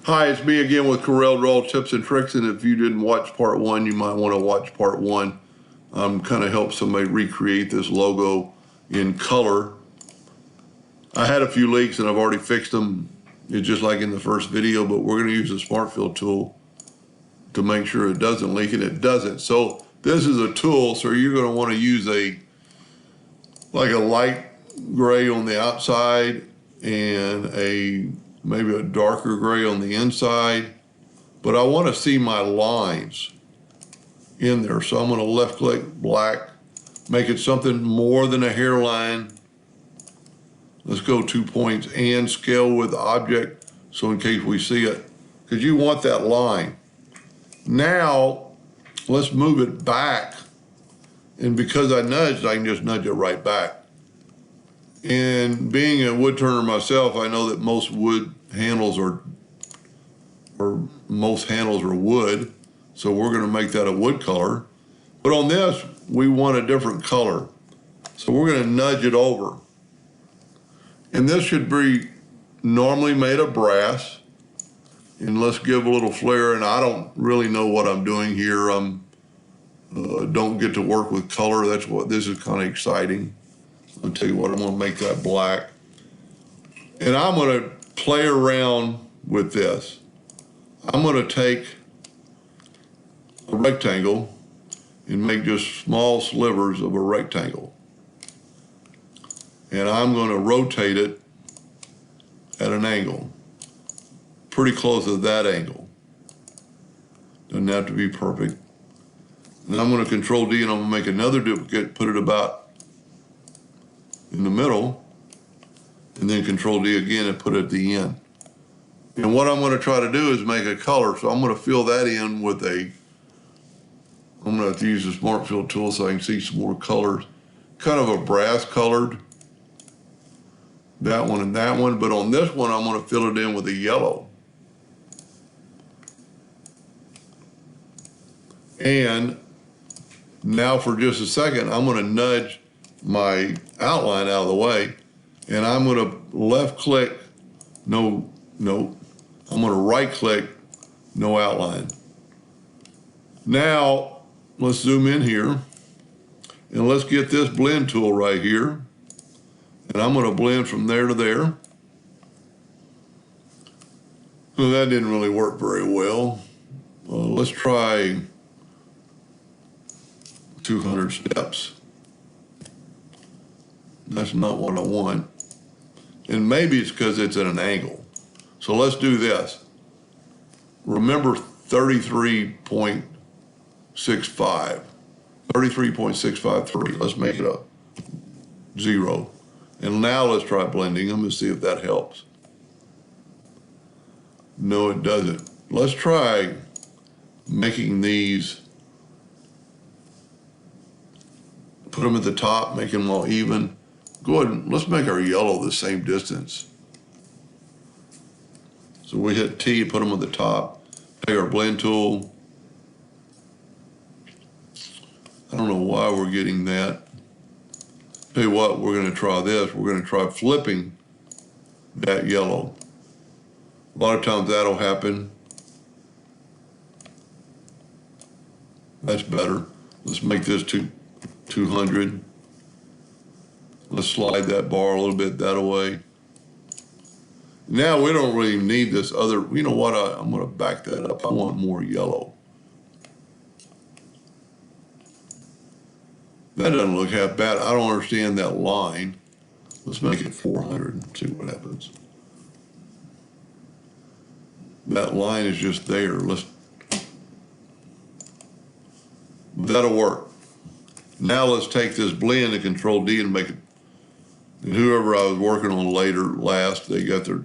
Hi, it's me again with Corel Draw Tips and Tricks, and if you didn't watch part one, you might want to watch part one. Kind of help somebody recreate this logo in color. I had a few leaks and I've already fixed them. It's just like in the first video, but we're going to use the Smart Fill tool to make sure it doesn't leak, and it doesn't. So this is a tool, so you're going to want to use like a light gray on the outside and maybe a darker gray on the inside, but I want to see my lines in there. So I'm going to left click black, make it something more than a hairline. Let's go 2 points and scale with object, so in case we see it, because you want that line. Now let's move it back, and because I nudged, I can just nudge it right back. And being a wood turner myself, I know that most wood handles are wood, so we're going to make that a wood color. But on this, we want a different color, so we're going to nudge it over. And this should be normally made of brass. And let's give a little flair. And I don't really know what I'm doing here. Don't get to work with color. That's what this is kind of exciting. I'll tell you what, I'm going to make that black. And I'm going to play around with this. I'm going to take a rectangle and make just small slivers of a rectangle. And I'm going to rotate it at an angle, pretty close to that angle. Doesn't have to be perfect. And I'm going to Control D, and I'm going to make another duplicate, put it about in the middle, and then Control D again and put it at the end. And what I'm going to try to do is make a color. So I'm going to fill that in with I'm going to have to use the Smart Fill tool so I can see some more colors. Kind of a brass colored, that one and that one. But on this one, I'm going to fill it in with a yellow. And now for just a second, I'm going to nudge my outline out of the way, and I'm going to left click, no, I'm going to right click, no outline. Now let's zoom in here and let's get this blend tool right here, and I'm going to blend from there to there. So that didn't really work very well. Let's try 200 steps. That's not what I want. And maybe it's because it's at an angle. So let's do this. Remember 33.65. 33.653. Let's make it a 0. And now let's try blending them and see if that helps. No, it doesn't. Let's try making these, put them at the top, make them all even. Go ahead and let's make our yellow the same distance. So we hit T, put them at the top, take our blend tool. I don't know why we're getting that. Tell you what, we're going to try this. We're going to try flipping that yellow. A lot of times that'll happen. That's better. Let's make this 200. Let's slide that bar a little bit that way. Now we don't really need this other, you know what, I'm going to back that up. I want more yellow. That doesn't look half bad. I don't understand that line. Let's make it 400 and see what happens. That line is just there. That'll work. Now let's take this blend and Control D and make it, and whoever I was working on last, they got their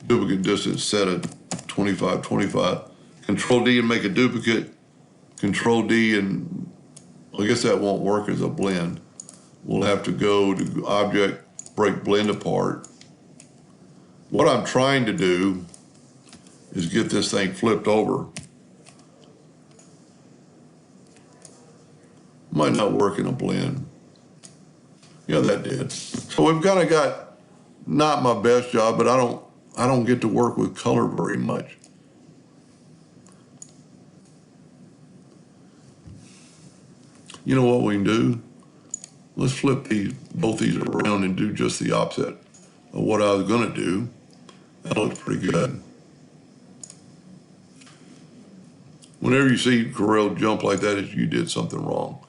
duplicate distance set at 25, 25. Control D and make a duplicate. Control D, and I guess that won't work as a blend. We'll have to go to Object, break blend apart. What I'm trying to do is get this thing flipped over. Might not work in a blend. Yeah, that did. So we've kind of got not my best job, but I don't get to work with color very much. You know what we can do? Let's flip both these around and do just the opposite of what I was going to do. That looks pretty good. Whenever you see Corel jump like that, you did something wrong.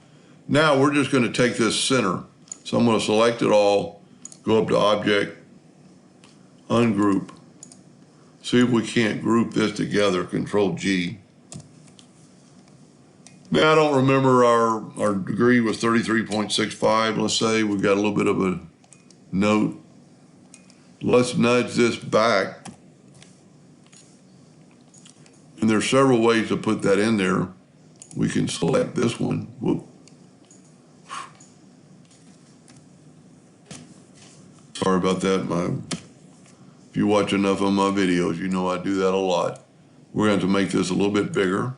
Now we're just going to take this center. So I'm going to select it all, go up to Object, Ungroup. See if we can't group this together, Control G. Now I don't remember our degree was 33.65, let's say. We've got a little bit of a note. Let's nudge this back. And there's several ways to put that in there. We can select this one. Whoop. Sorry about that. If you watch enough of my videos, you know I do that a lot. We're going to make this a little bit bigger.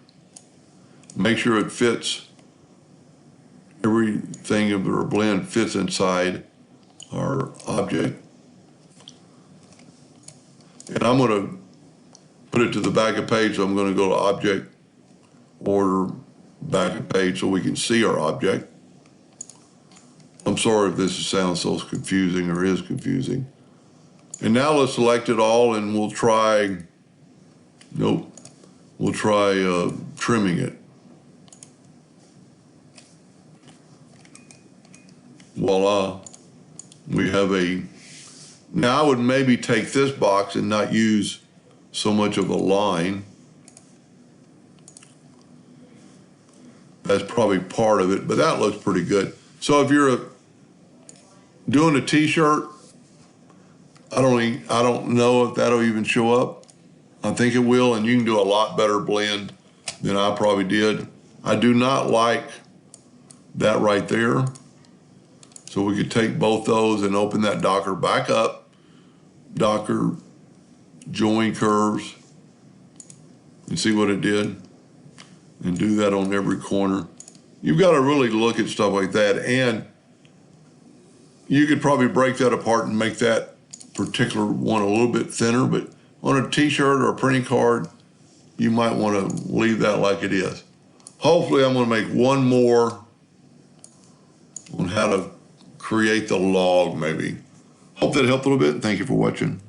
Make sure it fits. Everything of our blend fits inside our object. And I'm going to put it to the back of page, so I'm going to go to Object, Order, Back of Page, so we can see our object. I'm sorry if this sounds so confusing or is confusing. And now let's select it all and we'll try, we'll try trimming it. Voila, we have now I would maybe take this box and not use so much of a line. That's probably part of it, but that looks pretty good. So if you're doing a t-shirt, I don't know if that'll even show up. I think it will, and you can do a lot better blend than I probably did. I do not like that right there. So we could take both those and open that Docker back up. Docker, join curves, and see what it did. And do that on every corner. You've got to really look at stuff like that, and you could probably break that apart and make that particular one a little bit thinner, but on a t-shirt or a printing card, you might want to leave that like it is. Hopefully I'm going to make one more on how to create the log maybe. Hope that helped a little bit. Thank you for watching.